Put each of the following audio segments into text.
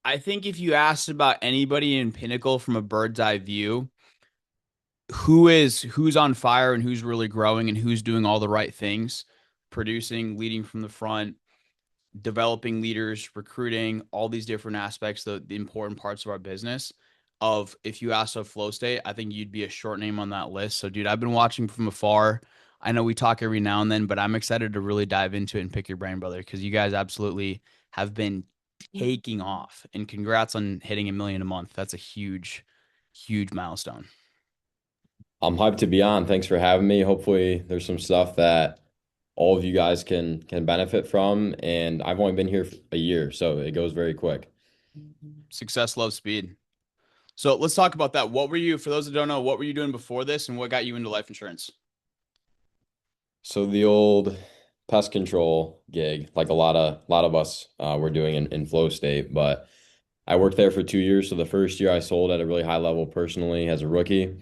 I think if you asked about anybody in Pinnacle from a bird's eye view, who's on fire and who's really growing and who's doing all the right things, producing, leading from the front, developing leaders, recruiting, all these different aspects, the important parts of our business. Of if you asked of Flow State, I think you'd be a short name on that list. So, dude, I've been watching from afar. I know we talk every now and then, but I'm excited to really dive into it and pick your brain, brother, because you guys absolutely have been taking off. And congrats on hitting 1 million a month. That's a huge, huge milestone. I'm hyped to be on. Thanks for having me. Hopefully, there's some stuff that all of you guys can benefit from. And I've only been here for a year, so it goes very quick. Success loves speed. So let's talk about that. What were you, for those that don't know, what were you doing before this and what got you into life insurance? So the old pest control gig, like a lot of us were doing in Flow State, but I worked there for 2 years. So the first year I sold at a really high level personally as a rookie.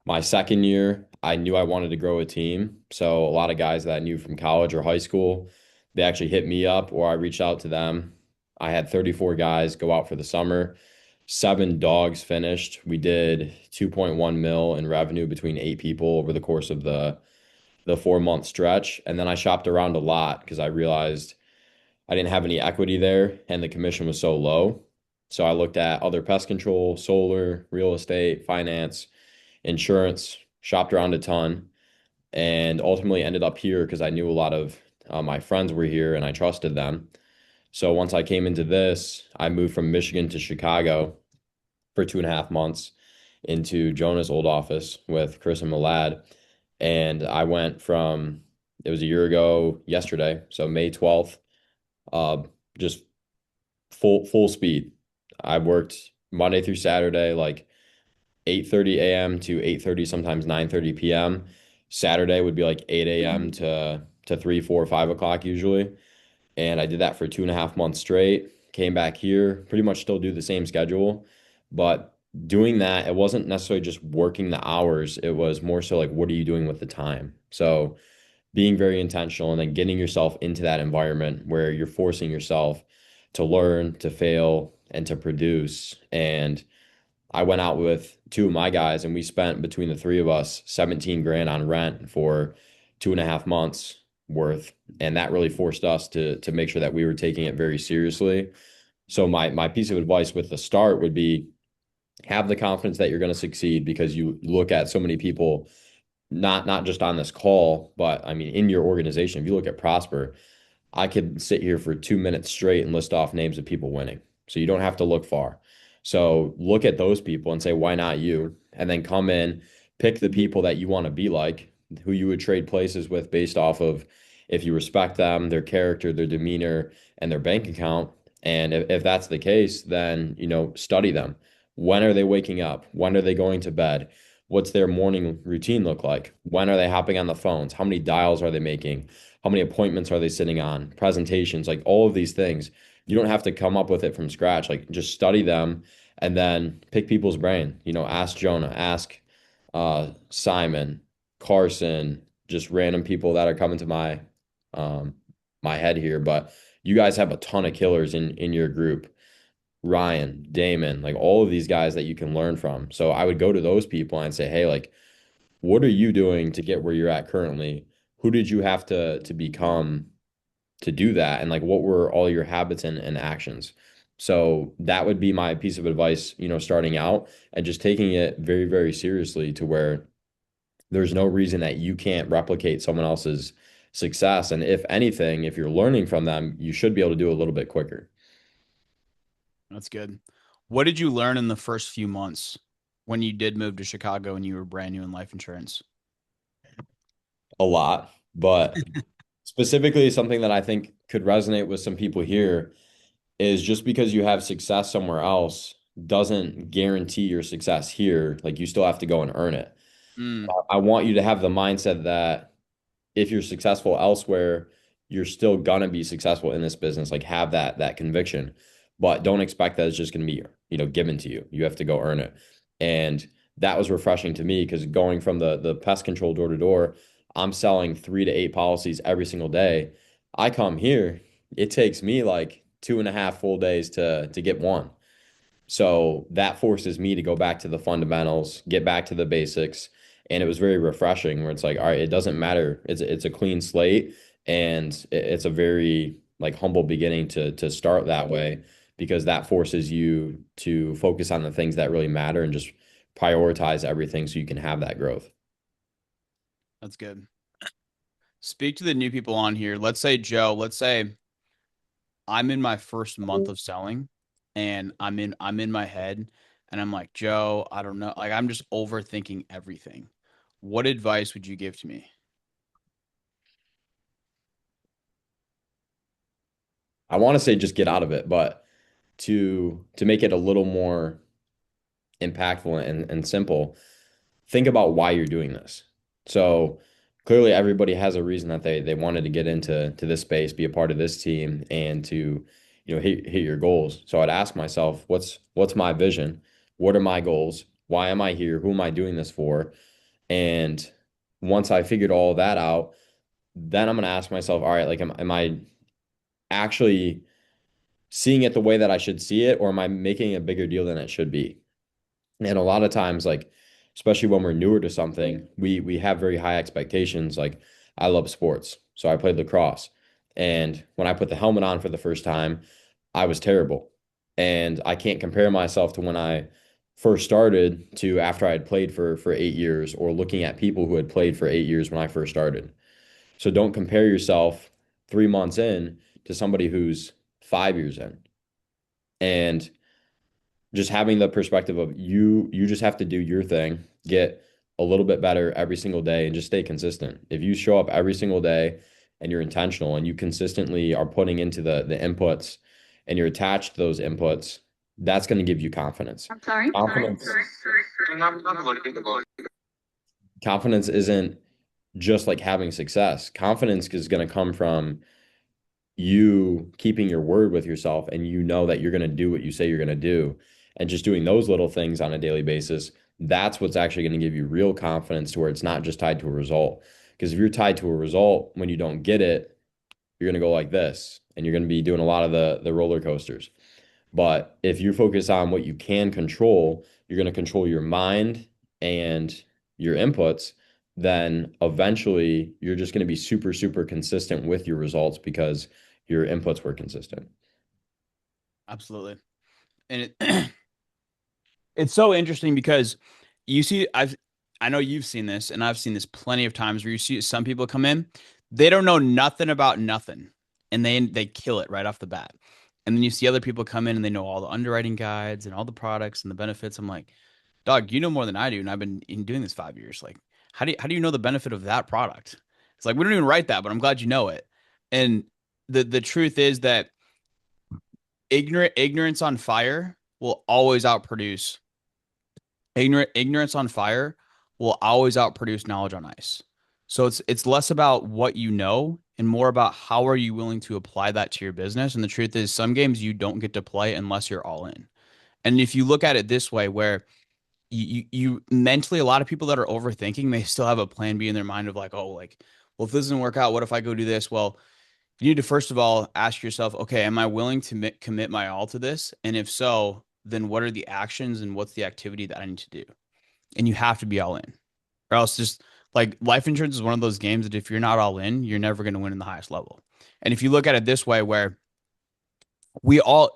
My second year, I knew I wanted to grow a team. So a lot of guys that I knew from college or high school, they actually hit me up or I reached out to them. I had 34 guys go out for the summer. 7 dogs finished. We did 2.1 mil in revenue between 8 people over the course of the 4 month stretch. And then I shopped around a lot because I realized I didn't have any equity there and the commission was so low. So I looked at other pest control, solar, real estate, finance, insurance, shopped around a ton, and ultimately ended up here because I knew a lot of my friends were here and I trusted them. So once I came into this, I moved from Michigan to Chicago for 2.5 months into Jonah's old office with Chris and Malad. And I went from, it was a year ago yesterday, so May 12th, uh, just full speed. I worked Monday through Saturday, like 8:30 a.m. to 8:30, sometimes 9:30 p.m. Saturday would be like 8 a.m. to 3, 4, 5 o'clock usually. And I did that for 2.5 months straight. Came back here, pretty much still do the same schedule, but doing that, it wasn't necessarily just working the hours. It was more so like, what are you doing with the time? So being very intentional and then getting yourself into that environment where you're forcing yourself to learn, to fail, and to produce. And I went out with two of my guys and we spent between the three of us 17 grand on rent for 2.5 months worth. And that really forced us to make sure that we were taking it very seriously. So my piece of advice with the start would be have the confidence that you're going to succeed because you look at so many people, not just on this call, but I mean in your organization. If you look at Prosper, I could sit here for 2 minutes straight and list off names of people winning. So you don't have to look far. So look at those people and say, why not you? And then come in, pick the people that you want to be like, who you would trade places with based off of if you respect them, their character, their demeanor, and their bank account. And if that's the case, then, study them. When are they waking up? When are they going to bed? What's their morning routine look like? When are they hopping on the phones? How many dials are they making? How many appointments are they sitting on? Presentations, like all of these things. You don't have to come up with it from scratch. Like just study them and then pick people's brain. Ask Jonah, ask Simon, Carson, just random people that are coming to um, my head here. But you guys have a ton of killers in your group. Ryan, Damon, like all of these guys that you can learn from. So I would go to those people and say, hey, like, what are you doing to get where you're at currently? Who did you have to become to do that? And like, what were all your habits and actions? So that would be my piece of advice, starting out and just taking it very, very seriously to where there's no reason that you can't replicate someone else's success. And if anything, if you're learning from them, you should be able to do it a little bit quicker. That's good. What did you learn in the first few months when you did move to Chicago and you were brand new in life insurance? A lot, but specifically something that I think could resonate with some people here is just because you have success somewhere else doesn't guarantee your success here. Like you still have to go and earn it. Mm, I want you to have the mindset that if you're successful elsewhere, you're still gonna be successful in this business. Like have that conviction, but don't expect that it's just gonna be, given to you. You have to go earn it. And that was refreshing to me because going from the pest control door to door, I'm selling 3 to 8 policies every single day. I come here, it takes me like 2.5 full days to get one. So that forces me to go back to the fundamentals, get back to the basics. And it was very refreshing where it's like, all right, it doesn't matter. It's a clean slate and it's a very like humble beginning to start that way because that forces you to focus on the things that really matter and just prioritize everything so you can have that growth. That's good. Speak to the new people on here. Let's say, Joe, let's say I'm in my first month of selling and I'm in my head and I'm like, Joe, I don't know. Like I'm just overthinking everything. What advice would you give to me? I want to say just get out of it, but to make it a little more impactful and simple, think about why you're doing this. So clearly everybody has a reason that they wanted to get into this space, be a part of this team and to, hit your goals. So I'd ask myself, what's my vision? What are my goals? Why am I here? Who am I doing this for? And once I figured all that out, then I'm gonna ask myself, all right, like am I actually seeing it the way that I should see it, or am I making a bigger deal than it should be? And a lot of times, like, especially when we're newer to something, we have very high expectations. Like, I love sports, so I played lacrosse. And when I put the helmet on for the first time, I was terrible. And I can't compare myself to when I first started to after I had played for 8 years, or looking at people who had played for 8 years when I first started. So don't compare yourself 3 months in to somebody who's 5 years in. And just having the perspective of you just have to do your thing, get a little bit better every single day and just stay consistent. If you show up every single day and you're intentional and you consistently are putting into the inputs and you're attached to those inputs, that's going to give you confidence. I'm sorry. Confidence, confidence isn't just like having success. Confidence is going to come from you keeping your word with yourself and you know that you're going to do what you say you're going to do and just doing those little things on a daily basis, that's what's actually going to give you real confidence to where it's not just tied to a result. Because if you're tied to a result, when you don't get it, you're going to go like this and you're going to be doing a lot of the roller coasters. But if you focus on what you can control, you're going to control your mind and your inputs, then eventually you're just going to be super, super consistent with your results because your inputs were consistent. Absolutely. And it's so interesting because you see, I know you've seen this, and I've seen this plenty of times where you see some people come in, they don't know nothing about nothing, and they kill it right off the bat. And then you see other people come in and they know all the underwriting guides and all the products and the benefits. I'm like, dog, you know more than I do, and I've been doing this 5 years. Like, how do you know the benefit of that product? It's like we don't even write that, but I'm glad you know it. And the truth is that ignorance on fire will always outproduce ignorance on fire will always outproduce knowledge on ice. So it's less about what you know and more about how are you willing to apply that to your business. And the truth is some games you don't get to play unless you're all in. And if you look at it this way, where you mentally, a lot of people that are overthinking, they still have a plan B in their mind of like, oh, like, well, if this doesn't work out, what if I go do this? Well, you need to first of all ask yourself, okay, am I willing to commit my all to this? And if so, then what are the actions and what's the activity that I need to do? And you have to be all in, or else just like life insurance is one of those games that if you're not all in, you're never going to win in the highest level. And if you look at it this way, where we all,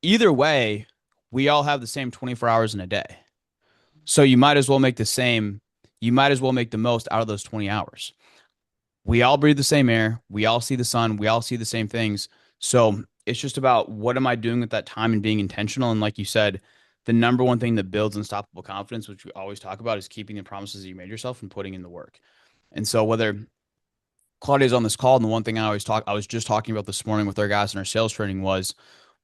either way, we all have the same 24 hours in a day. So you might as well make the most out of those 20 hours. We all breathe the same air. We all see the sun. We all see the same things. So it's just about what am I doing with that time and being intentional. And like you said, the number one thing that builds unstoppable confidence, which we always talk about, is keeping the promises that you made yourself and putting in the work. And so whether Claudia's on this call, and the one thing I was just talking about this morning with our guys in our sales training was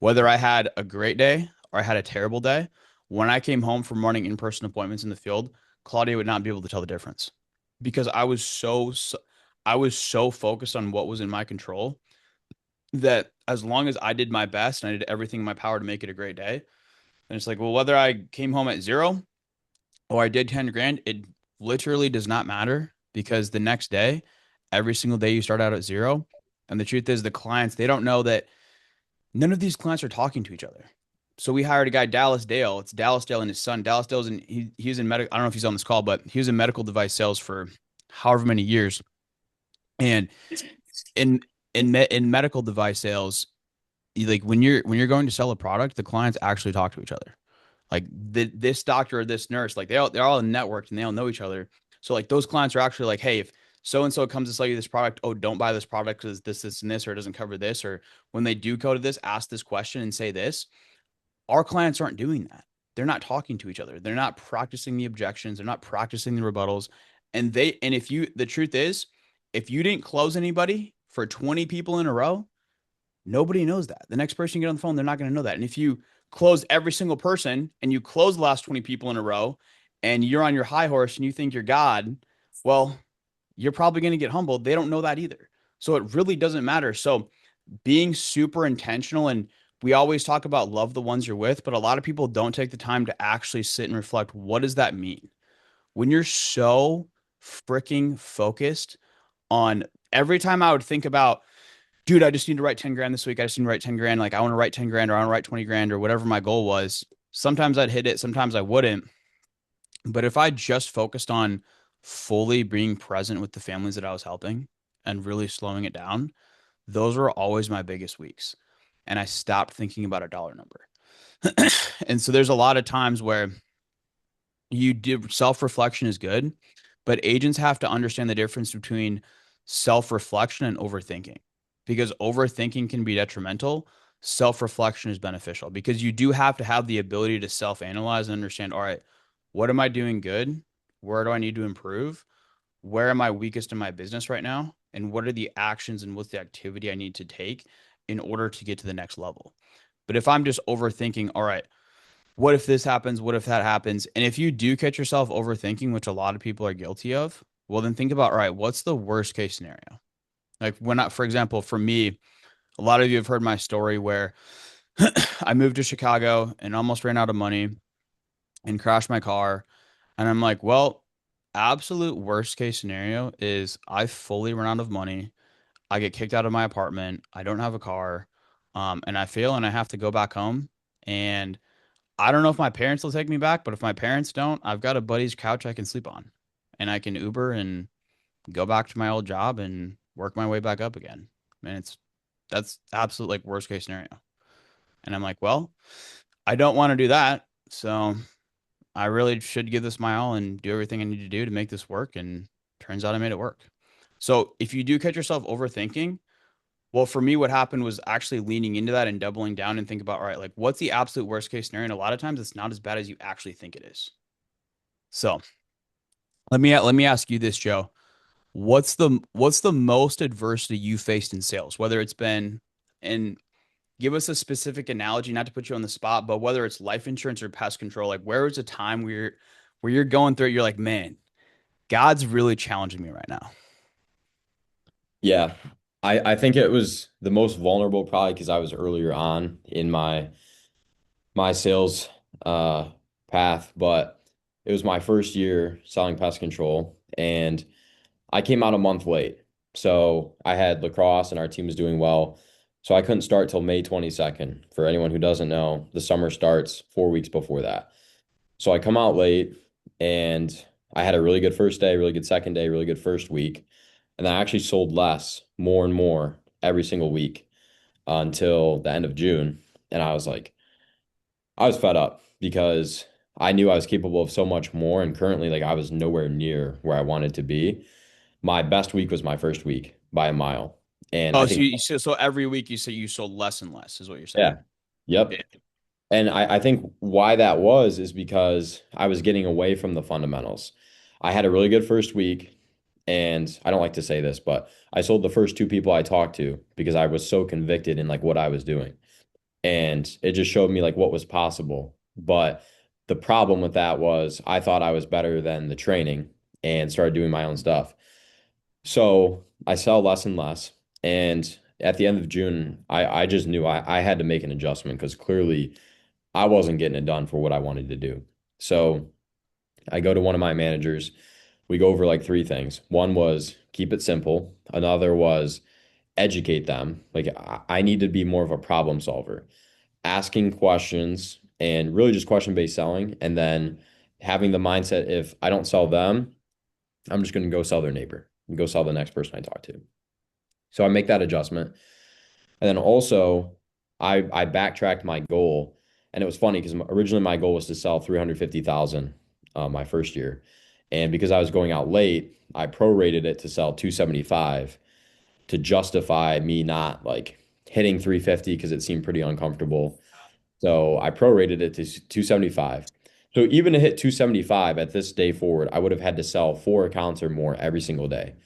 whether I had a great day or I had a terrible day, when I came home from running in-person appointments in the field, Claudia would not be able to tell the difference because I was so focused on what was in my control that as long as I did my best and I did everything in my power to make it a great day, and it's like, well, whether I came home at zero or I did 10 grand, it literally does not matter because the next day, every single day you start out at zero. And the truth is the clients, they don't know that none of these clients are talking to each other. So we hired a guy, Dallas Dale. It's Dallas Dale and his son. Dallas Dale's he was in medical. I don't know if he's on this call, but he was in medical device sales for however many years. And in in medical device sales, like when you're going to sell a product, the clients actually talk to each other. Like this doctor or this nurse, like they're all networked and they all know each other. So like those clients are actually like, hey, if so and so comes to sell you this product, oh, don't buy this product because this, and this, or it doesn't cover this. Or when they do go to this, ask this question and say this. Our clients aren't doing that. They're not talking to each other. They're not practicing the objections. They're not practicing the rebuttals. And if you, the truth is, if you didn't close anybody for 20 people in a row, nobody knows that. The next person you get on the phone, they're not going to know that. And if you close every single person and you close the last 20 people in a row and you're on your high horse and you think you're God, well, you're probably going to get humbled. They don't know that either. So it really doesn't matter. So being super intentional, and we always talk about love the ones you're with, but a lot of people don't take the time to actually sit and reflect. What does that mean? When you're so freaking focused on every time I would think about, dude, I just need to write 10 grand this week. I just need to write 10 grand. Like I want to write 10 grand or I want to write 20 grand or whatever my goal was. Sometimes I'd hit it. Sometimes I wouldn't. But if I just focused on fully being present with the families that I was helping and really slowing it down, those were always my biggest weeks. And I stopped thinking about a dollar number. And so there's a lot of times where you do self-reflection is good, but agents have to understand the difference between self-reflection and overthinking, because overthinking can be detrimental. Self-reflection is beneficial because you do have to have the ability to self-analyze and understand, all right, what am I doing good? Where do I need to improve? Where am I weakest in my business right now? And what are the actions and what's the activity I need to take in order to get to the next level? But if I'm just overthinking, all right, what if this happens? What if that happens? And if you do catch yourself overthinking, which a lot of people are guilty of, well, then think about, all right, what's the worst case scenario? Like when I, for example, for me, a lot of you have heard my story where I moved to Chicago and almost ran out of money and crashed my car. And I'm like, well, absolute worst case scenario is I fully run out of money. I get kicked out of my apartment. I don't have a car. And I fail and I have to go back home. And I don't know if my parents will take me back, but if my parents don't, I've got a buddy's couch I can sleep on and I can Uber and go back to my old job and work my way back up again. And that's absolute like worst case scenario. And I'm like, well, I don't want to do that. So I really should give this my all and do everything I need to do to make this work. And turns out I made it work. So if you do catch yourself overthinking, well, for me, what happened was actually leaning into that and doubling down and think about, all right, like what's the absolute worst case scenario? And a lot of times it's not as bad as you actually think it is. So let me ask you this, Joe. What's the most adversity you faced in sales? Whether it's been, and give us a specific analogy, not to put you on the spot, but whether it's life insurance or pest control, like where was a time where you're going through it, you're like, man, God's really challenging me right now. Yeah. I think it was the most vulnerable probably because I was earlier on in my sales uh path, but it was my first year selling pest control and I came out a month late. So I had lacrosse and our team was doing well. So I couldn't start till May 22nd. For anyone who doesn't know, the summer starts 4 weeks before that. So I come out late and I had a really good first day, really good second day, really good first week. And I actually sold less, more and more every single week until the end of June. And I was fed up because I knew I was capable of so much more. And currently, like I was nowhere near where I wanted to be. My best week was my first week by a mile. And I Oh, so think, so every week you say you sold less and less is what you're saying. yeah, yep. Yeah. And I think why that was is because I was getting away from the fundamentals. I had a really good first week, and I don't like to say this, but I sold the first two people I talked to because I was so convicted in like what I was doing. And it just showed me like what was possible. But the problem with that was I thought I was better than the training and started doing my own stuff. So I sell less and less. And at the end of June, I just knew I had to make an adjustment because clearly I wasn't getting it done for what I wanted to do. So I go to one of my managers. We go over like three things. One was keep it simple. Another was educate them. Like I need to be more of a problem solver. asking questions and really just question-based selling, and then having the mindset if I don't sell them, I'm just going to go sell their neighbor and go sell the next person I talk to. So I make that adjustment. And then also I backtracked my goal. And it was funny because originally my goal was to sell 350,000 my first year. And because I was going out late, I prorated it to sell 275 to justify me not like hitting 350 because it seemed pretty uncomfortable. So I prorated it to 275. So even to hit 275 at this day forward, I would have had to sell 4 accounts or more every single day,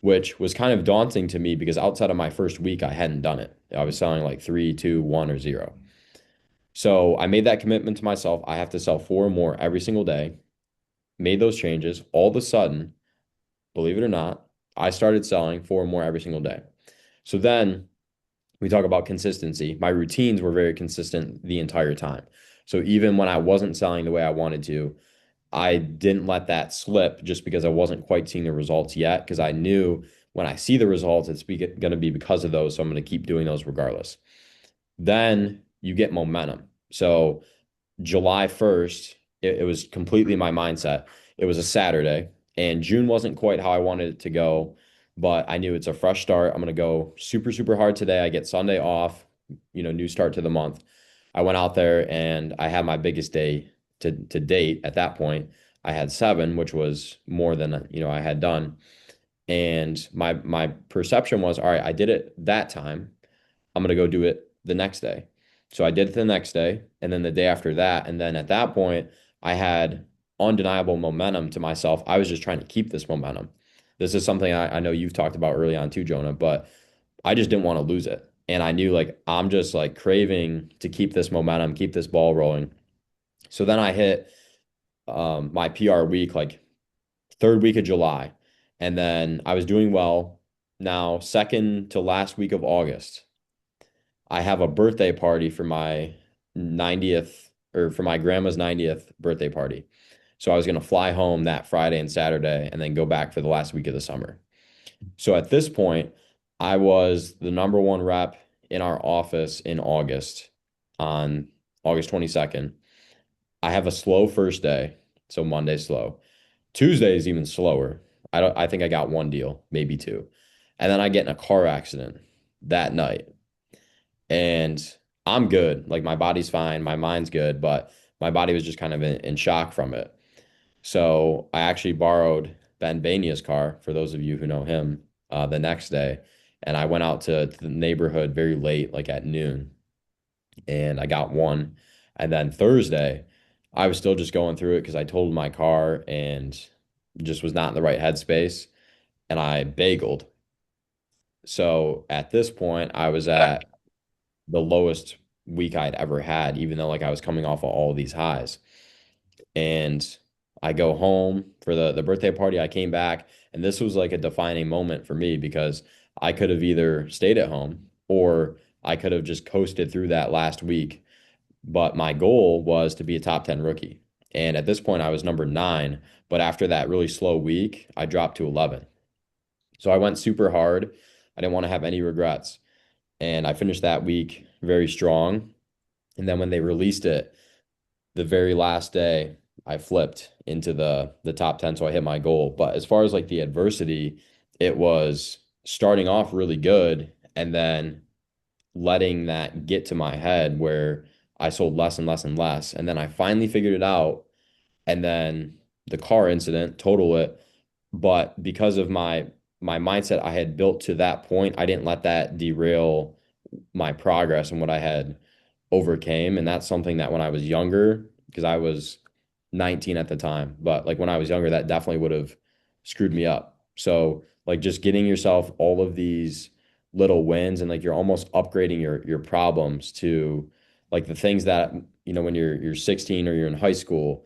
which was kind of daunting to me because outside of my first week, I hadn't done it. I was selling like three, two, one, or zero. So I made that commitment to myself. I have to sell 4 or more every single day. Made those changes. All of a sudden, believe it or not, I started selling 4 or more every single day. So then we talk about consistency. My routines were very consistent the entire time. So even when I wasn't selling the way I wanted to, I didn't let that slip just because I wasn't quite seeing the results yet, because I knew when I see the results, it's going to be because of those. So I'm going to keep doing those regardless. Then you get momentum. So July 1st, it was completely my mindset. It was a Saturday, and June wasn't quite how I wanted it to go, but I knew it's a fresh start. I'm going to go super, super hard today. I get Sunday off, new start to the month. I went out there and I had my biggest day to date at that point. I had 7, which was more than, I had done. And my perception was, all right, I did it that time. I'm gonna go do it the next day. So I did it the next day and then the day after that. And then at that point, I had undeniable momentum to myself. I was just trying to keep this momentum. This is something I know you've talked about early on too, Jonah, but I just didn't want to lose it. And I knew like I'm just like craving to keep this momentum, keep this ball rolling. So then I hit my PR week, like third week of July. And then I was doing well. Now, second to last week of August, I have a birthday party for my 90th or for my grandma's 90th birthday party. So I was going to fly home that Friday and Saturday and then go back for the last week of the summer. So at this point, I was the number one rep in our office in August on August 22nd. I have a slow first day, so Monday slow. Tuesday is even slower. I think I got one deal, maybe two. And then I get in a car accident that night. And I'm good. Like my body's fine, my mind's good, but my body was just kind of in shock from it. So I actually borrowed Ben Bania's car, for those of you who know him, the next day. And I went out to the neighborhood very late, like at noon, and I got one. And then Thursday, I was still just going through it because I totaled my car and just was not in the right headspace. And I bageled. So at this point, I was at the lowest week I'd ever had, even though like I was coming off of all of these highs. And I go home for the birthday party. I came back, and this was like a defining moment for me because I could have either stayed at home or I could have just coasted through that last week. But my goal was to be a top 10 rookie. And at this point, I was number 9. But after that really slow week, I dropped to 11. So I went super hard. I didn't want to have any regrets. And I finished that week very strong. And then when they released it, the very last day, I flipped into the top 10, so I hit my goal. But as far as like the adversity, it was starting off really good and then letting that get to my head where I sold less and less and less. And then I finally figured it out. And then the car incident, total it. But because of my mindset I had built to that point, I didn't let that derail my progress and what I had overcame. And that's something that when I was younger, because I was 19 at the time, but like when I was younger, that definitely would have screwed me up. So like just getting yourself all of these little wins and like you're almost upgrading your problems to like the things that, when you're 16 or you're in high school,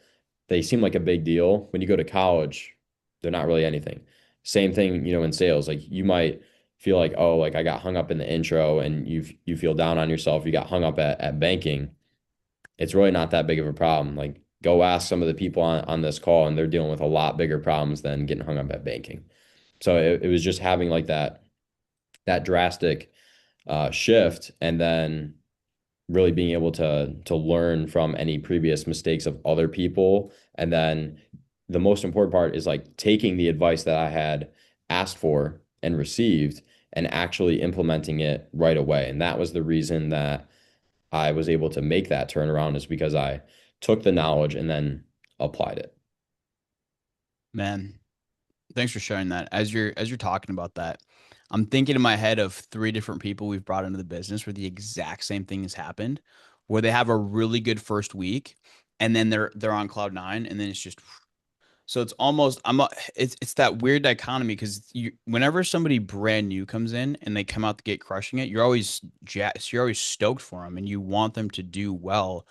they seem like a big deal. When you go to college, they're not really anything. Same thing, in sales. Like you might feel like, oh, like I got hung up in the intro and you feel down on yourself. You got hung up at banking. It's really not that big of a problem. Like go ask some of the people on this call and they're dealing with a lot bigger problems than getting hung up at banking. So it was just having like that drastic shift. And then really being able to learn from any previous mistakes of other people. And then the most important part is like taking the advice that I had asked for and received and actually implementing it right away. And that was the reason that I was able to make that turnaround, is because I took the knowledge and then applied it. Man, thanks for sharing that. As you're talking about that, I'm thinking in my head of three different people we've brought into the business where the exact same thing has happened, where they have a really good first week and then they're on cloud nine and then it's just so it's almost it's that weird dichotomy because you whenever somebody brand new comes in and they come out the gate crushing it, you're always stoked for them and you want them to do well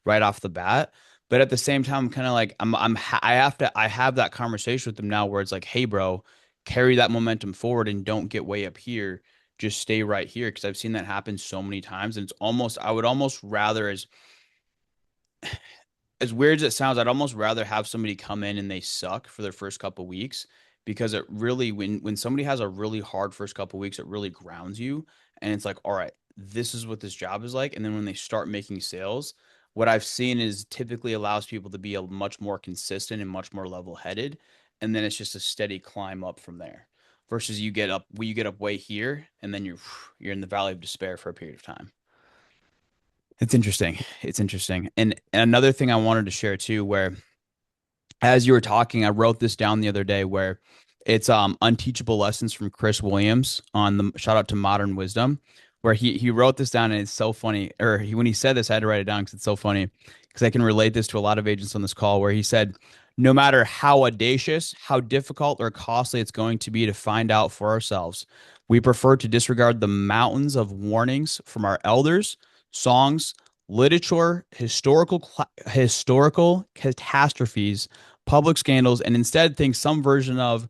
right off the bat. But at the same time, I'm kind of like I have that conversation with them now where it's like, hey, bro, carry that momentum forward and don't get way up here. Just stay right here because I've seen that happen so many times, and it's almost I would almost rather as weird as it sounds, I'd almost rather have somebody come in and they suck for their first couple weeks because it really when somebody has a really hard first couple weeks, it really grounds you and it's like, all right, this is what this job is like. And then when they start making sales, what I've seen is typically allows people to be a much more consistent and much more level-headed. And then it's just a steady climb up from there. Versus you get up way here and then you're in the valley of despair for a period of time. It's interesting. It's interesting. And another thing I wanted to share too, where as you were talking, I wrote this down the other day where it's Unteachable Lessons from Chris Williams on the shout out to Modern Wisdom, where he wrote this down and it's so funny. When he said this, I had to write it down because it's so funny because I can relate this to a lot of agents on this call where he said, no matter how audacious, how difficult or costly it's going to be to find out for ourselves, we prefer to disregard the mountains of warnings from our elders, songs, literature, historical catastrophes, public scandals, and instead think some version of,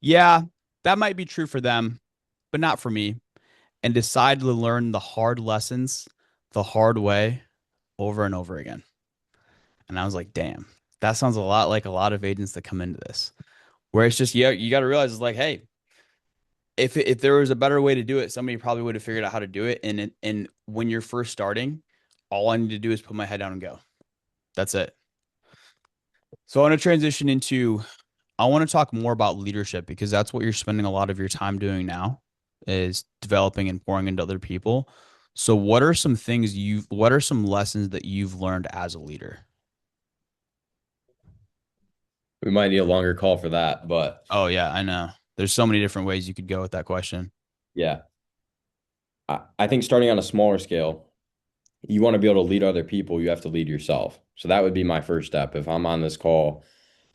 yeah, that might be true for them, but not for me, and decide to learn the hard lessons the hard way over and over again. And I was like, damn, that sounds a lot like a lot of agents that come into this, where it's just, yeah, you got to realize it's like, hey, if there was a better way to do it, somebody probably would have figured out how to do it. And when you're first starting, all I need to do is put my head down and go. That's it. So I want to transition into I want to talk more about leadership because that's what you're spending a lot of your time doing now is developing and pouring into other people. So what are some lessons that you've learned as a leader? We might need a longer call for that, but Oh yeah, I know. There's so many different ways you could go with that question. yeah, I think starting on a smaller scale, you want to be able to lead other people, you have to lead yourself. So that would be my first step. If I'm on this call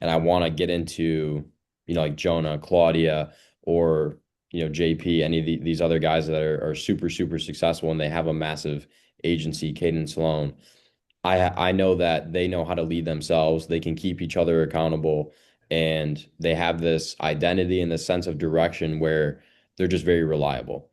and I want to get into, like Jonah, Claudia, or, JP, any of these other guys that are super, super successful and they have a massive agency, Caden Sloan, I know that they know how to lead themselves. They can keep each other accountable and they have this identity and this sense of direction where they're just very reliable.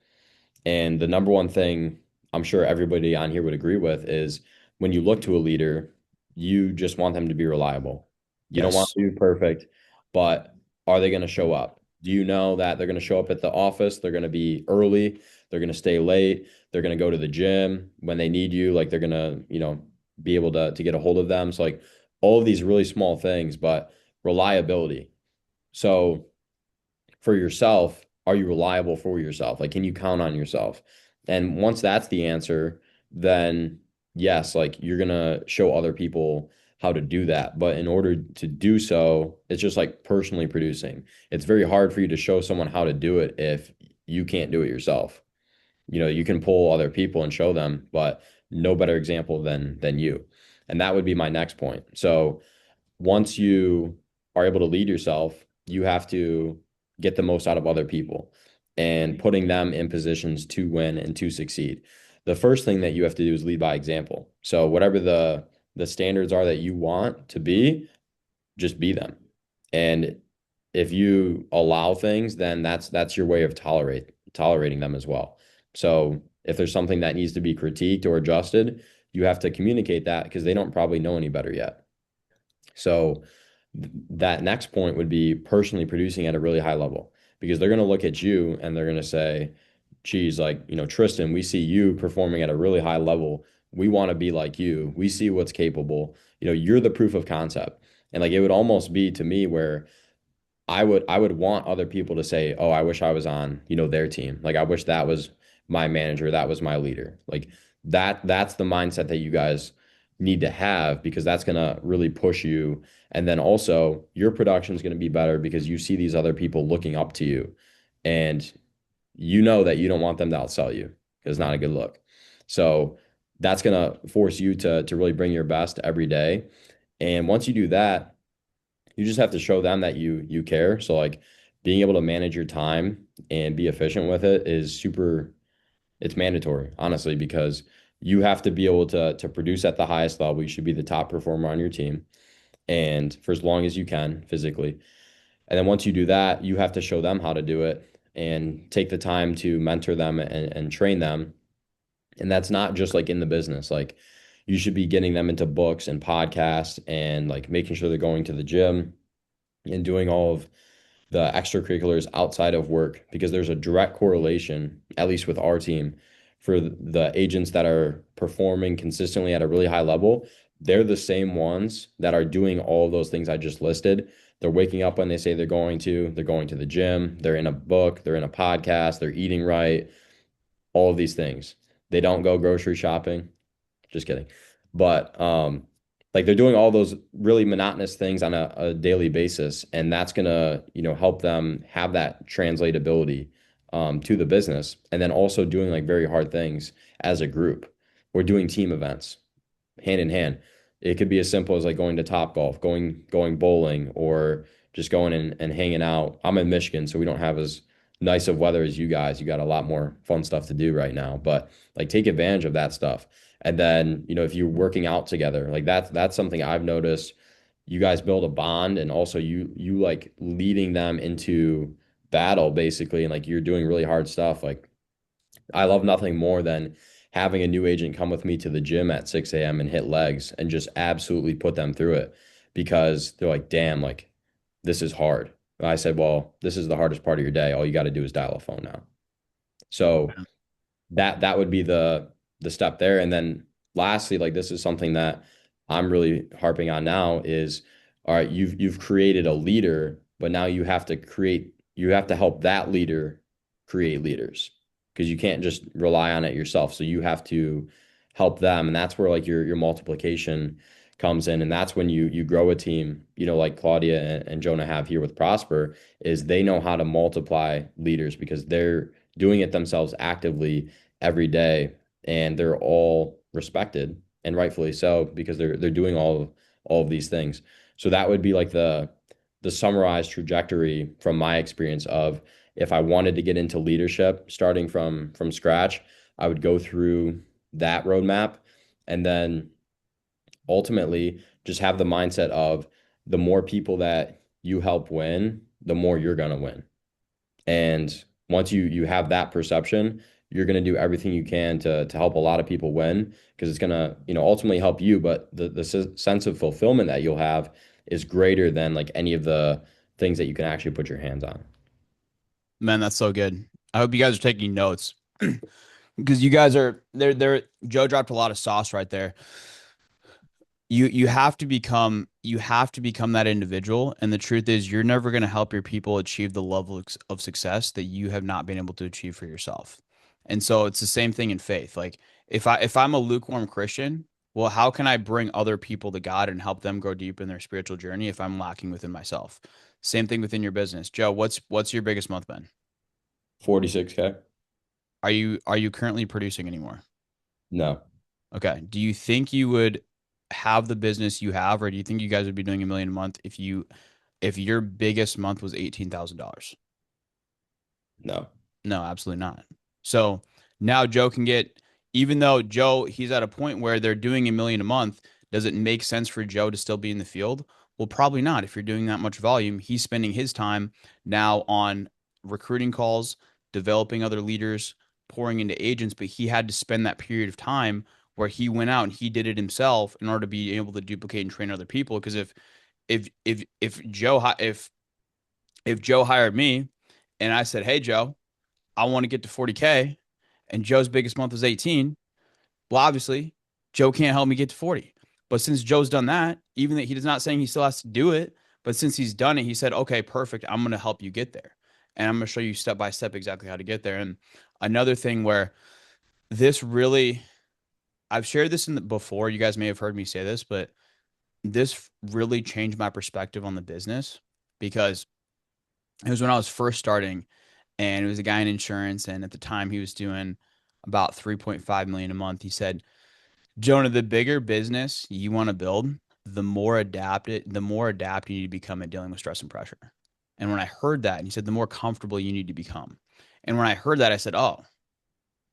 And the number one thing I'm sure everybody on here would agree with is when you look to a leader, you just want them to be reliable. You don't want Yes. them to be perfect, but are they going to show up? Do you know that they're going to show up at the office? They're going to be early. They're going to stay late. They're going to go to the gym when they need you. Like they're going to, be able to get a hold of them. So like all of these really small things, but reliability. So for yourself, are you reliable for yourself? Like, can you count on yourself? And once that's the answer, then yes, like you're gonna show other people how to do that. But in order to do so, it's just like personally producing. It's very hard for you to show someone how to do it if you can't do it yourself. You can pull other people and show them, but no better example than you. And that would be my next point. So once you are able to lead yourself, you have to get the most out of other people and putting them in positions to win and to succeed. The first thing that you have to do is lead by example. So whatever the standards are that you want to be, just be them. And if you allow things, then that's your way of tolerating them as well. So if there's something that needs to be critiqued or adjusted, you have to communicate that because they don't probably know any better yet. So that next point would be personally producing at a really high level because they're going to look at you and they're going to say, geez, like, Tristan, we see you performing at a really high level. we want to be like you. We see what's capable. You're the proof of concept. And like it would almost be to me where I would want other people to say, "Oh, I wish I was on, their team. Like I wish that was my manager, that was my leader." Like that's the mindset that you guys need to have because that's going to really push you. And then also your production is going to be better because you see these other people looking up to you. And you know that you don't want them to outsell you because it's not a good look. So that's going to force you to really bring your best every day. And once you do that, you just have to show them that you care. So like being able to manage your time and be efficient with it is super, it's mandatory, honestly, because you have to be able to produce at the highest level. You should be the top performer on your team and for as long as you can physically. And then once you do that, you have to show them how to do it and take the time to mentor them and train them. And that's not just like in the business. Like you should be getting them into books and podcasts and like making sure they're going to the gym and doing all of the extracurriculars outside of work because there's a direct correlation, at least with our team, for the agents that are performing consistently at a really high level. They're the same ones that are doing all of those things I just listed. They're waking up when they say they're going to the gym, they're in a book, they're in a podcast, they're eating right, all of these things. They don't go grocery shopping. Just kidding. But like they're doing all those really monotonous things on a daily basis, and that's gonna, help them have that translatability to the business. And then also doing like very hard things as a group. We're doing team events hand in hand. It could be as simple as like going to Topgolf, going bowling, or just going and hanging out. I'm in Michigan, so we don't have as nice of weather as you guys. You got a lot more fun stuff to do right now, but like take advantage of that stuff. And then, if you're working out together, like that's something I've noticed. You guys build a bond and also you like leading them into battle basically, and like you're doing really hard stuff. Like I love nothing more than having a new agent come with me to the gym at 6 a.m. and hit legs and just absolutely put them through it because they're like, damn, like this is hard. And I said, well, this is the hardest part of your day. All you got to do is dial a phone now. So that would be the step there. And then lastly, like this is something that I'm really harping on now is all right, you've created a leader, but now you have to help that leader create leaders because you can't just rely on it yourself. So you have to help them. And that's where like your multiplication comes in. And that's when you grow a team, like Claudia and Jonah have here with Prosper, is they know how to multiply leaders because they're doing it themselves actively every day, and they're all respected and rightfully so because they're doing all of these things. So that would be like the summarized trajectory from my experience of if I wanted to get into leadership starting from scratch, I would go through that roadmap and then ultimately just have the mindset of the more people that you help win, the more you're going to win. And once you have that perception, you're going to do everything you can to help a lot of people win because it's going to, ultimately help you. But the sense of fulfillment that you'll have is greater than like any of the things that you can actually put your hands on. Man, that's so good. I hope you guys are taking notes because you guys are there. Joe dropped a lot of sauce right there. You have to become that individual, and the truth is you're never going to help your people achieve the level of success that you have not been able to achieve for yourself. And so it's the same thing in faith. Like if I'm a lukewarm Christian, well, how can I bring other people to God and help them grow deep in their spiritual journey if I'm lacking within myself? Same thing within your business. Joe, what's your biggest month been? 46K? Are you currently producing anymore? No, Okay. Do you think you would have the business you have, or do you think you guys would be doing 1 million a month if your biggest month was $18,000? no. No, absolutely not. So now Joe can get, even though Joe, he's at a point where they're doing 1 million a month, does it make sense for Joe to still be in the field? Well, probably not. If you're doing that much volume, he's spending his time now on recruiting calls, developing other leaders, pouring into agents, but he had to spend that period of time where he went out and he did it himself in order to be able to duplicate and train other people. Because if Joe hired me and I said, "Hey Joe, I want to get to 40K," and Joe's biggest month was 18. Well, obviously, Joe can't help me get to 40. But since Joe's done that, even that he's not saying he still has to do it, but since he's done it, he said, okay, perfect. I'm going to help you get there. And I'm going to show you step by step exactly how to get there. And another thing where this really, I've shared this before. You guys may have heard me say this, but this really changed my perspective on the business because it was when I was first starting and it was a guy in insurance. And at the time he was doing about 3.5 million a month. He said, Jonah, the bigger business you want to build, the more adapted you need to become at dealing with stress and pressure. And when I heard that, and he said, the more comfortable you need to become. And when I heard that, I said, oh,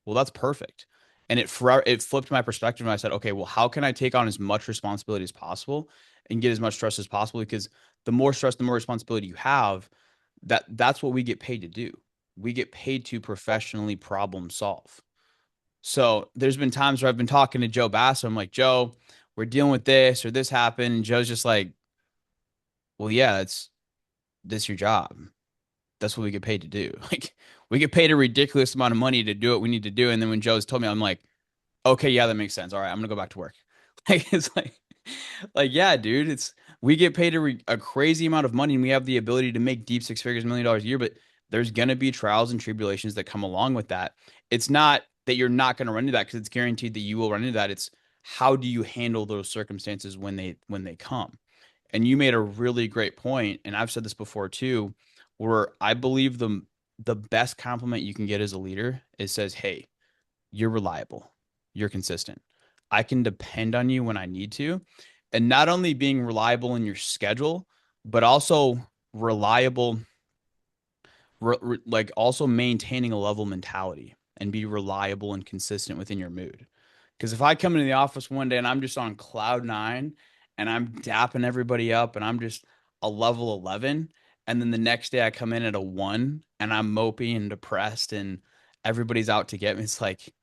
well, that's perfect. And it flipped my perspective. And I said, okay, well, how can I take on as much responsibility as possible and get as much stress as possible? Because the more stress, the more responsibility you have, that's what we get paid to do. We get paid to professionally problem solve. So there's been times where I've been talking to Joe Basso. I'm like, Joe, we're dealing with this or this happened. And Joe's just like, well, yeah, it's this your job. That's what we get paid to do. Like we get paid a ridiculous amount of money to do what we need to do. And then when Joe's told me, I'm like, okay, yeah, that makes sense. All right, I'm gonna go back to work. Like it's like yeah, dude, it's we get paid a crazy amount of money and we have the ability to make deep six figures, $1 million a year, but there's gonna be trials and tribulations that come along with that. It's not that you're not gonna run into that because it's guaranteed that you will run into that. It's how do you handle those circumstances when they come? And you made a really great point, and I've said this before too, where I believe the best compliment you can get as a leader is says, "Hey, you're reliable. You're consistent. I can depend on you when I need to." And not only being reliable in your schedule, but also reliable, like also maintaining a level mentality and be reliable and consistent within your mood. Because if I come into the office one day and I'm just on cloud nine and I'm dapping everybody up and I'm just a level 11, and then the next day I come in at a one and I'm mopey and depressed and everybody's out to get me, it's like,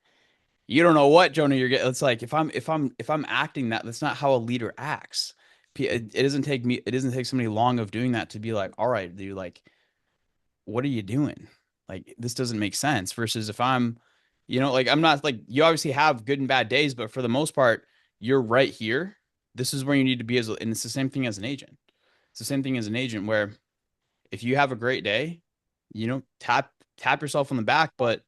you don't know what Jonah you're getting. It's like if I'm acting that, that's not how a leader acts. It doesn't take me. It doesn't take somebody long of doing that to be like, all right, dude, like, what are you doing? Like, this doesn't make sense. Versus if I'm, like I'm not like you obviously have good and bad days, but for the most part, you're right here. This is where you need to be and it's the same thing as an agent. It's the same thing as an agent where if you have a great day, tap yourself on the back, but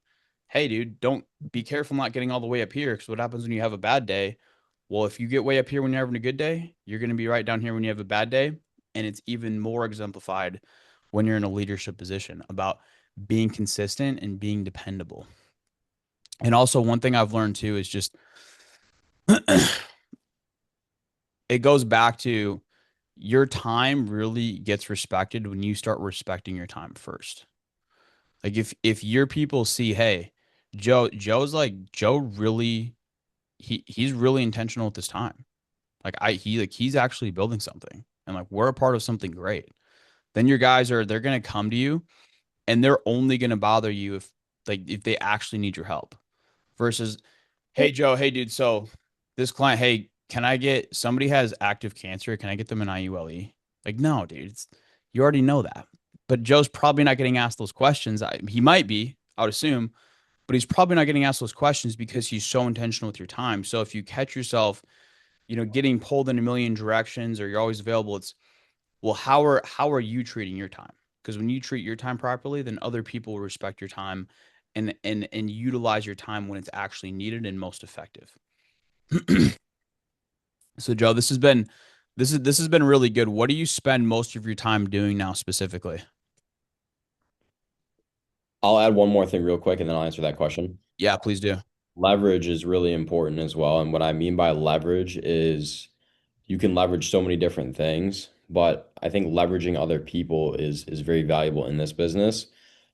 hey, dude, don't be careful not getting all the way up here because what happens when you have a bad day? Well, if you get way up here when you're having a good day, you're going to be right down here when you have a bad day. And it's even more exemplified when you're in a leadership position about being consistent and being dependable. And also, one thing I've learned too is just it goes back to your time really gets respected when you start respecting your time first. Like if your people see, hey, Joe really he's really intentional with this time. He's actually building something and like we're a part of something great. Then your guys they're gonna come to you and they're only gonna bother you if they actually need your help. Versus, hey Joe, hey dude, so this client, hey, can I get somebody has active cancer? Can I get them an IULE? Like, no, dude, you already know that. But Joe's probably not getting asked those questions. He might be, I would assume, but he's probably not getting asked those questions because he's so intentional with your time. So if you catch yourself, getting pulled in a million directions or you're always available, it's well, how are you treating your time? Because when you treat your time properly, then other people will respect your time and utilize your time when it's actually needed and most effective. So Joe, this has been really good. What do you spend most of your time doing now specifically? I'll add one more thing real quick and then I'll answer that question. Yeah, please do. Leverage is really important as well. And what I mean by leverage is you can leverage so many different things, but I think leveraging other people is very valuable in this business,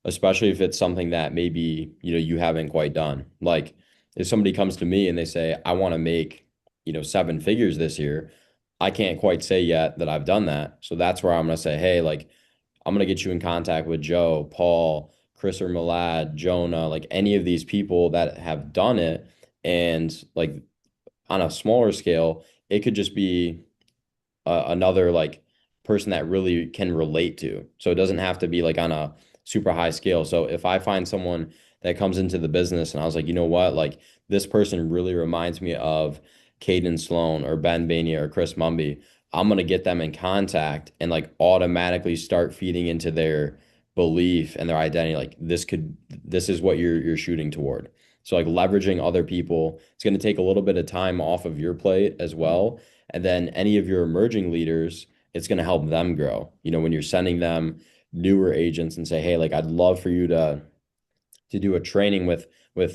especially if it's something that maybe, you haven't quite done. Like if somebody comes to me and they say, I want to make, 7 figures this year, I can't quite say yet that I've done that. So that's where I'm going to say, hey, like I'm going to get you in contact with Joe, Paul, Chris or Milad, Jonah, like any of these people that have done it. And like on a smaller scale, it could just be another like person that really can relate to. So it doesn't have to be like on a super high scale. So if I find someone that comes into the business and I was like, you know what, like this person really reminds me of Caden Sloan or Ben Bania or Chris Mumby, I'm gonna get them in contact and like automatically start feeding into their belief and their identity. Like this is what you're shooting toward. So like leveraging other people, it's gonna take a little bit of time off of your plate as well. And then any of your emerging leaders, it's gonna help them grow. You know, when you're sending them newer agents and say, hey, like I'd love for you to do a training with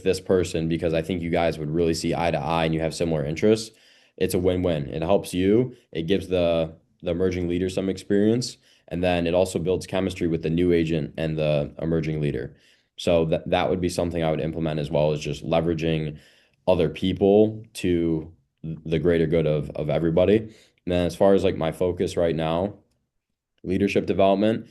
this person because I think you guys would really see eye to eye and you have similar interests. It's a win-win. It helps you. It gives the emerging leader some experience, and then it also builds chemistry with the new agent and the emerging leader. So that would be something I would implement as well as just leveraging other people to the greater good of everybody. And then as far as like my focus right now, leadership development.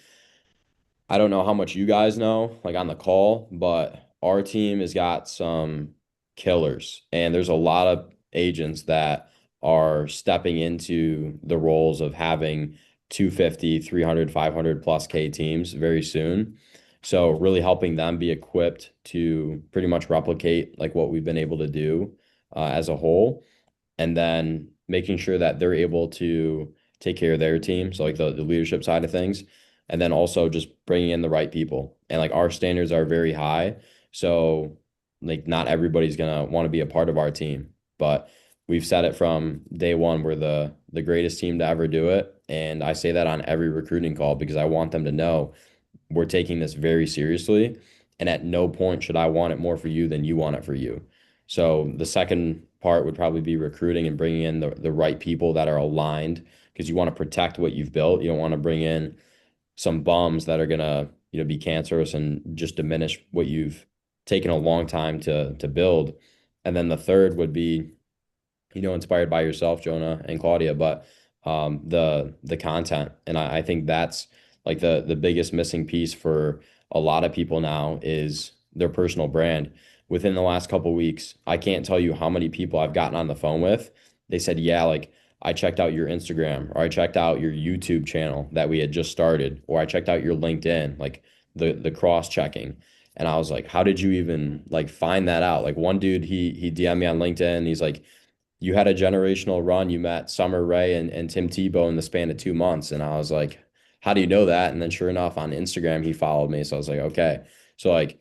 I don't know how much you guys know, like on the call, but our team has got some killers, and there's a lot of agents that are stepping into the roles of having 250, 300, 500 plus K teams very soon. So really helping them be equipped to pretty much replicate like what we've been able to do as a whole, and then making sure that they're able to take care of their team. So like the leadership side of things, and then also just bringing in the right people. And like our standards are very high. So like not everybody's gonna want to be a part of our team, but we've said it from day one. We're the greatest team to ever do it. And I say that on every recruiting call because I want them to know we're taking this very seriously. And at no point should I want it more for you than you want it for you. So the second part would probably be recruiting and bringing in the right people that are aligned because you want to protect what you've built. You don't want to bring in some bums that are gonna, be cancerous and just diminish what you've taken a long time to build. And then the third would be, inspired by yourself, Jonah and Claudia, but the content. And I think that's like the biggest missing piece for a lot of people now is their personal brand. Within the last couple of weeks, I can't tell you how many people I've gotten on the phone with. They said, yeah, like I checked out your Instagram or I checked out your YouTube channel that we had just started, or I checked out your LinkedIn, like the cross checking. And I was like, how did you even like find that out? Like one dude, he DM'd me on LinkedIn. He's like, you had a generational run. You met Summer Rae and Tim Tebow in the span of 2 months. And I was like, how do you know that? And then sure enough, on Instagram, he followed me. So I was like, okay. So like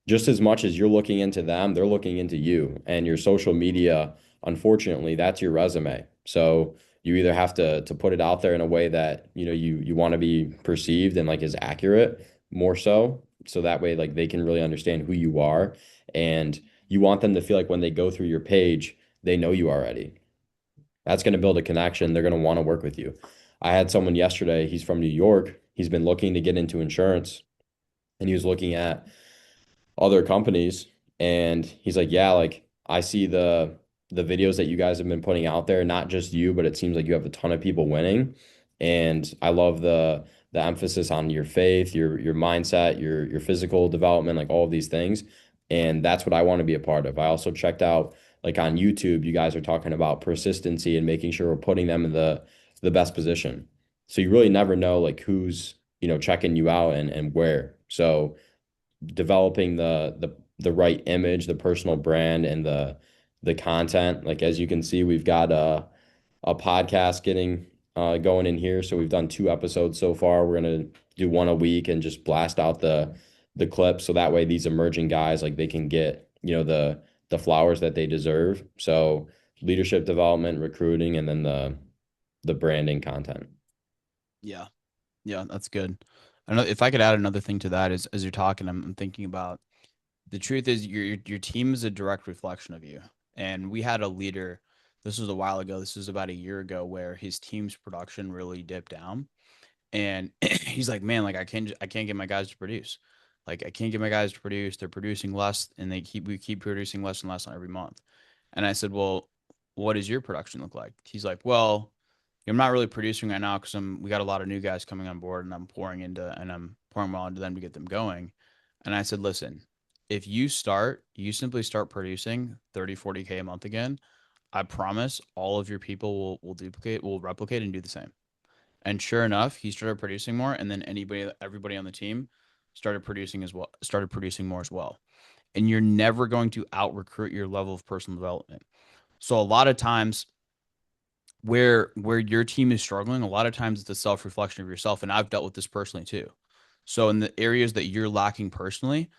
just as much as you're looking into them, they're looking into you and your social media. Unfortunately, that's your resume. So you either have to put it out there in a way that, you want to be perceived and like is accurate more so. So that way, like they can really understand who you are. And you want them to feel like when they go through your page, they know you already. That's going to build a connection. They're going to want to work with you. I had someone yesterday, he's from New York. He's been looking to get into insurance and he was looking at other companies and he's like, yeah, like I see the videos that you guys have been putting out there, not just you, but it seems like you have a ton of people winning. And I love the emphasis on your faith, your mindset, your physical development, like all of these things. And that's what I want to be a part of. I also checked out like on YouTube, you guys are talking about persistency and making sure we're putting them in the best position. So you really never know like who's, checking you out and where. So developing the right image, the personal brand, and the content. Like as you can see, we've got a podcast getting going in here. So we've done 2 episodes so far. We're gonna do one a week and just blast out the clips so that way these emerging guys like they can get the flowers that they deserve. So leadership development, recruiting, and then the branding content. Yeah. Yeah, that's good. I know if I could add another thing to that is as you're talking, I'm thinking about the truth is your team is a direct reflection of you. And we had a leader, this was a while ago, this was about a year ago, where his team's production really dipped down. And he's like, man, like I can't get my guys to produce. Like I can't get my guys to produce. They're producing less and we keep producing less and less on every month. And I said, well, what does your production look like? He's like, well, I'm not really producing right now because we got a lot of new guys coming on board and I'm pouring well into them to get them going. And I said, listen, if you simply start producing 30, 40K a month again, I promise all of your people will replicate and do the same. And sure enough, he started producing more, and then everybody on the team started producing more as well. And you're never going to out recruit your level of personal development. So a lot of times where your team is struggling, a lot of times it's a self-reflection of yourself. And I've dealt with this personally too. So in the areas that you're lacking personally,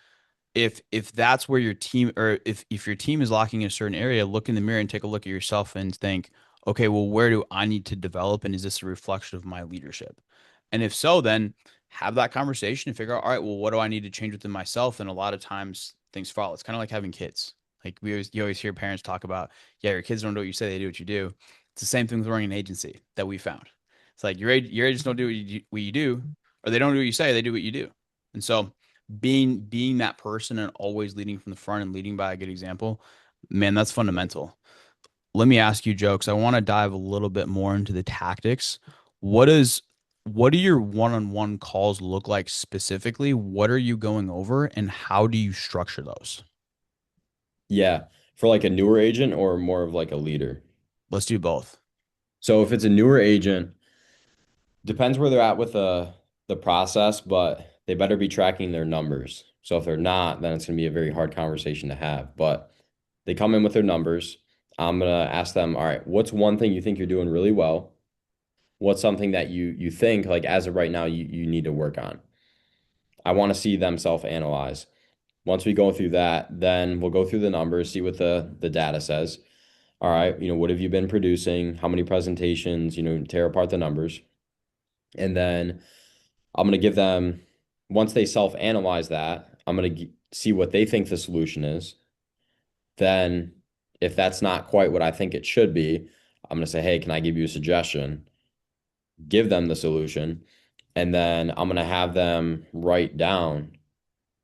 if that's where your team, or if your team is lacking in a certain area, look in the mirror and take a look at yourself and think, okay, well, where do I need to develop? And is this a reflection of my leadership? And if so, then have that conversation and figure out, all right, well, what do I need to change within myself? And a lot of times things follow. It's kind of like having kids. Like you always hear parents talk about, yeah, your kids don't do what you say, they do what you do. It's the same thing with running an agency that we found. It's like your agents don't do what you do, or they don't do what you say, they do what you do. And so being that person and always leading from the front and leading by a good example, man, that's fundamental. Let me ask you, Joe, because I want to dive a little bit more into the tactics. What is what do your one-on-one calls look like specifically? What are you going over and how do you structure those? Yeah, for like a newer agent or more of like a leader. Let's do both. So if it's a newer agent, depends where they're at with the process, but they better be tracking their numbers. So if they're not, then it's going to be a very hard conversation to have. But they come in with their numbers. I'm gonna ask them, all right, what's one thing you think you're doing really well? What's something that you think like as of right now you need to work on? I want to see them self-analyze. Once we go through that, then we'll go through the numbers, see what the data says. All right, what have you been producing? How many presentations? Tear apart the numbers. And then I'm going to give them, once they self-analyze that, I'm going to see what they think the solution is. Then, if that's not quite what I think it should be, I'm going to say, hey, can I give you a suggestion? Give them the solution. And then I'm going to have them write down,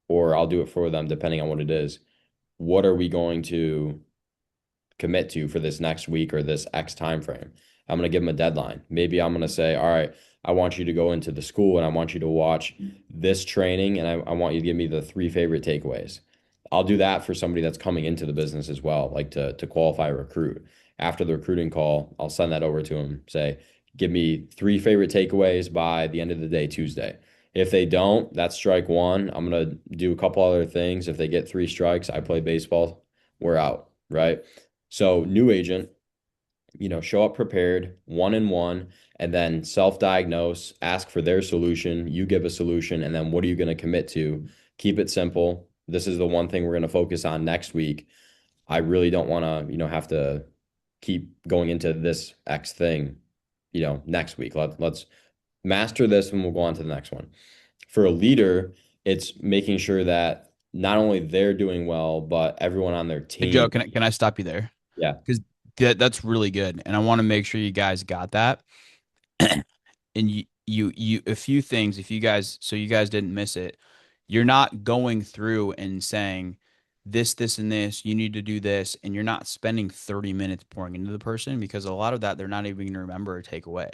or I'll do it for them, depending on what it is. What are we going to commit to for this next week or this X time frame? I'm going to give them a deadline. Maybe I'm going to say, all right, I want you to go into the school and I want you to watch this training and I want you to give me the three favorite takeaways. I'll do that for somebody that's coming into the business as well, like to qualify a recruit. After the recruiting call, I'll send that over to them, say, give me three favorite takeaways by the end of the day, Tuesday. If they don't, that's strike one. I'm going to do a couple other things. If they get three strikes, I play baseball, we're out, right? So, new agent, show up prepared, one and one, and then self-diagnose, ask for their solution, you give a solution, and then what are you going to commit to? Keep it simple. This is the one thing we're going to focus on next week. I really don't want to, have to keep going into this X thing, next week. Let's master this and we'll go on to the next one. For a leader, it's making sure that not only they're doing well, but everyone on their Hey, Joe, team. can I stop you there? Yeah. Because that's really good. And I want to make sure you guys got that. And you a few things, if you guys, so you guys didn't miss it, you're not going through and saying this and this, you need to do this, and you're not spending 30 minutes pouring into the person, because a lot of that they're not even going to remember or take away.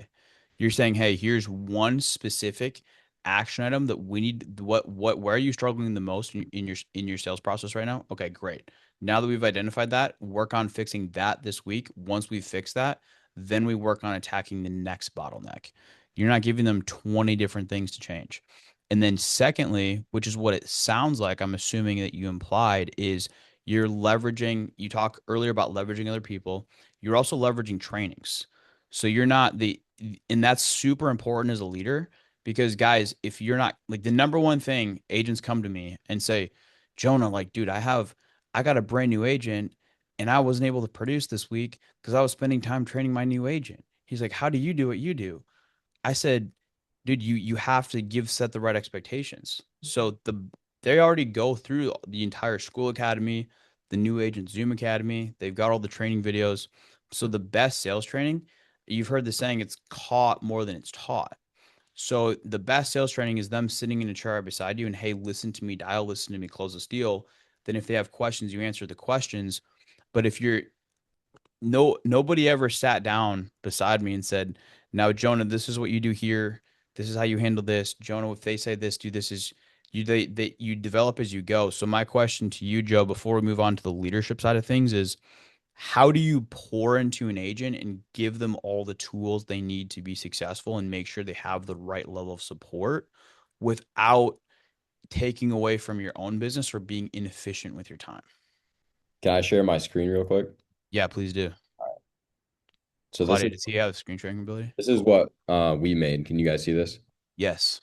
You're saying, hey, here's one specific action item that we need. Where are you struggling the most in your sales process right now? Okay, great. Now that we've identified that, work on fixing that this week. Once we fix that, then we work on attacking the next bottleneck. You're not giving them 20 different things to change. And then secondly, which is what it sounds like, I'm assuming that you implied, is you're leveraging, you talk earlier about leveraging other people. You're also leveraging trainings. So you're not the, and that's super important as a leader, because guys, if you're not like, the number one thing agents come to me and say, Jonah, like, dude, I got a brand new agent and I wasn't able to produce this week because I was spending time training my new agent. He's like, how do you do what you do? I said, dude, you have to set the right expectations. So they already go through the entire school academy, the new agent Zoom Academy. They've got all the training videos. So the best sales training, you've heard the saying, it's caught more than it's taught. So the best sales training is them sitting in a chair beside you and, hey, listen to me dial, listen to me close this deal. Then if they have questions, you answer the questions. But if you're nobody ever sat down beside me and said, now, Jonah, this is what you do here. This is how you handle this. Jonah, if they say this, do this. Is you they you develop as you go. So my question to you, Joe, before we move on to the leadership side of things, is how do you pour into an agent and give them all the tools they need to be successful and make sure they have the right level of support without taking away from your own business or being inefficient with your time? Can I share my screen real quick? Yeah, please do. So Claudia, does he have screen sharing ability? this is what we made. Can you guys see this? Yes.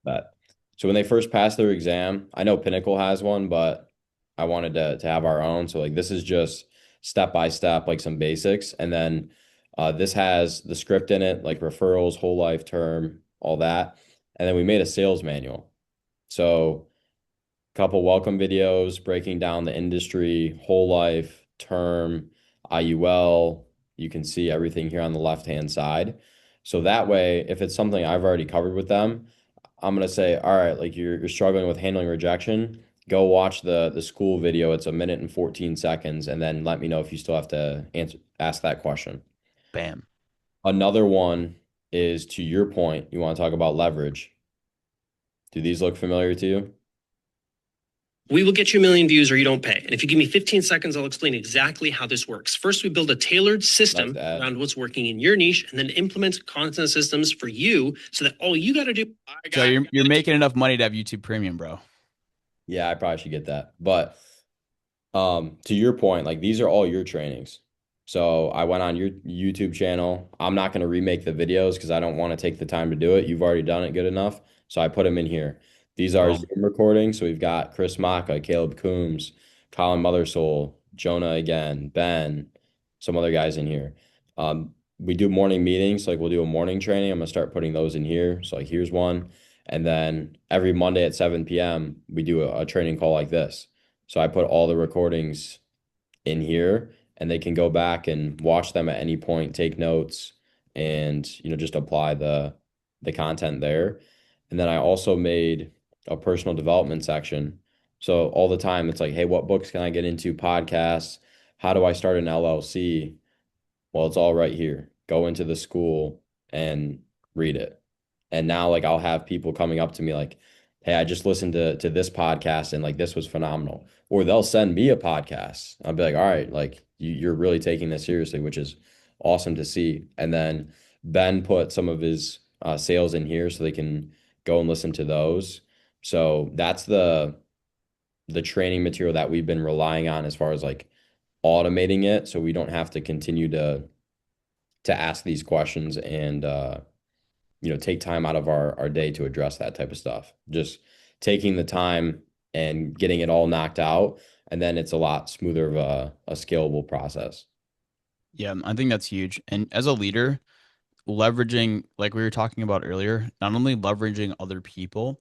That. So when they first passed their exam, I know Pinnacle has one, but I wanted to have our own. So like this is just step by step, like some basics, and then this has the script in it, like referrals, whole life term, all that, and then we made a sales manual. So couple welcome videos breaking down the industry, whole life, term, IUL. You can see everything here on the left-hand side. So that way, if it's something I've already covered with them, I'm gonna say, all right, like you're struggling with handling rejection, go watch the school video. It's a minute and 14 seconds, and then let me know if you still have to ask that question. Bam. Another one is to your point, you want to talk about leverage. Do these look familiar to you? We will get you a million views or you don't pay. And if you give me 15 seconds, I'll explain exactly how this works. First, we build a tailored system Nice ad. around what's working in your niche and then implement content systems for you so that all you got to do. Joe, you're making enough money to have YouTube Premium, bro. Yeah, I probably should get that. But to your point, like these are all your trainings. So I went on your YouTube channel. I'm not going to remake the videos because I don't want to take the time to do it. You've already done it good enough. So I put them in here. These are Boom. Zoom recordings. So we've got Chris Maka, Caleb Coombs, Colin Mothersoul, Jonah again, Ben, some other guys in here. We do morning meetings. Like we'll do a morning training. I'm gonna start putting those in here. So like here's one. And then every Monday at 7 p.m. we do a training call like this. So I put all the recordings in here and they can go back and watch them at any point, take notes, and just apply the content there. And then I also made a personal development section. So all the time it's like, hey, what books can I get into? Podcasts? How do I start an LLC? Well, it's all right here. Go into the school and read it. And now like I'll have people coming up to me like, "Hey, I just listened to this podcast and like this was phenomenal." Or they'll send me a podcast. I'll be like, "All right, like you're really taking this seriously," which is awesome to see. And then Ben put some of his sales in here so they can go and listen to those. So that's the training material that we've been relying on as far as like automating it so we don't have to continue to ask these questions and take time out of our day to address that type of stuff. Just taking the time and getting it all knocked out, and then it's a lot smoother of a scalable process. Yeah, I think that's huge. And as a leader, leveraging, like we were talking about earlier, not only leveraging other people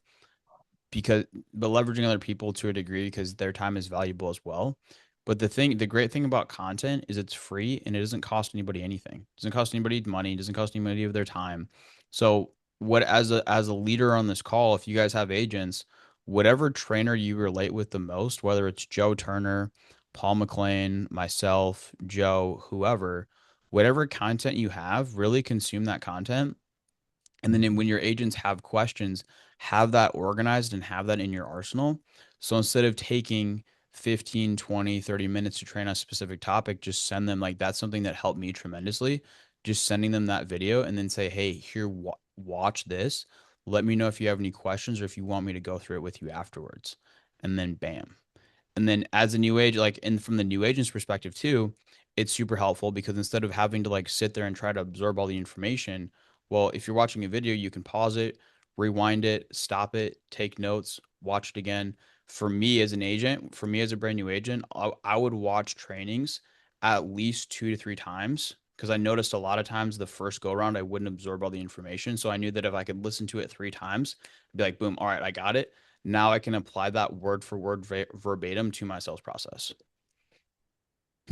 because, but leveraging other people to a degree because their time is valuable as well. But the great thing about content is it's free and it doesn't cost anybody anything. It doesn't cost anybody money. It doesn't cost anybody of their time. So what as a leader on this call, if you guys have agents, whatever trainer you relate with the most, whether it's Joe Turner, Paul McLean, myself, Joe, whoever, whatever content you have, really consume that content. And then when your agents have questions, have that organized and have that in your arsenal. So instead of taking 15, 20, 30 minutes to train on a specific topic, just send them like that's something that helped me tremendously. Just sending them that video and then say, hey, here, watch this. Let me know if you have any questions or if you want me to go through it with you afterwards. And then bam. And then as a new age, like, and from the new agent's perspective too, it's super helpful because instead of having to like sit there and try to absorb all the information, well, if you're watching a video, you can pause it, rewind it, stop it, take notes, watch it again. For me as an agent, for me as a brand new agent, I would watch trainings at least 2 to 3 times because I noticed a lot of times the first go around I wouldn't absorb all the information. So I knew that if I could listen to it 3 times, I'd be like, boom, all right, I got it. Now I can apply that word for word verbatim to my sales process.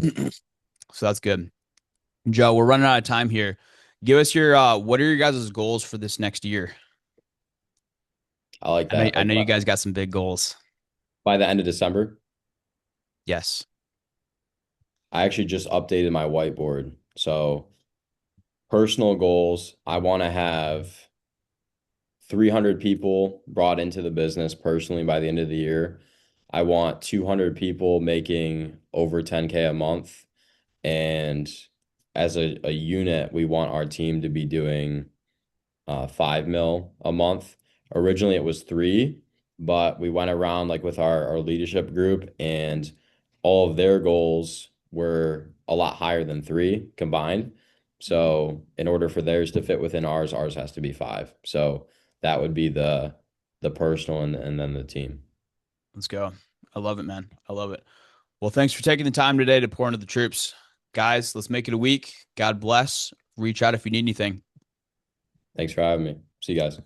So that's good. Joe, we're running out of time here. Give us your what are your guys' goals for this next year? I like I know that. I Like know you guys got some big goals. by the end of December, Yes. I actually just updated my whiteboard. So personal goals, I want to have 300 people brought into the business personally by the end of the year. I want 200 people making over 10K a month. And as a unit, we want our team to be doing 5 mil a month. Originally, it was three, but we went around like with our leadership group, and all of their goals were a lot higher than 3 combined. So in order for theirs to fit within ours has to be 5. So that would be the personal and then the team. Let's go. I love it, man. I love it. Well, thanks for taking the time today to pour into the troops. Guys, let's make it a week. God bless. Reach out if you need anything. Thanks for having me. See you guys.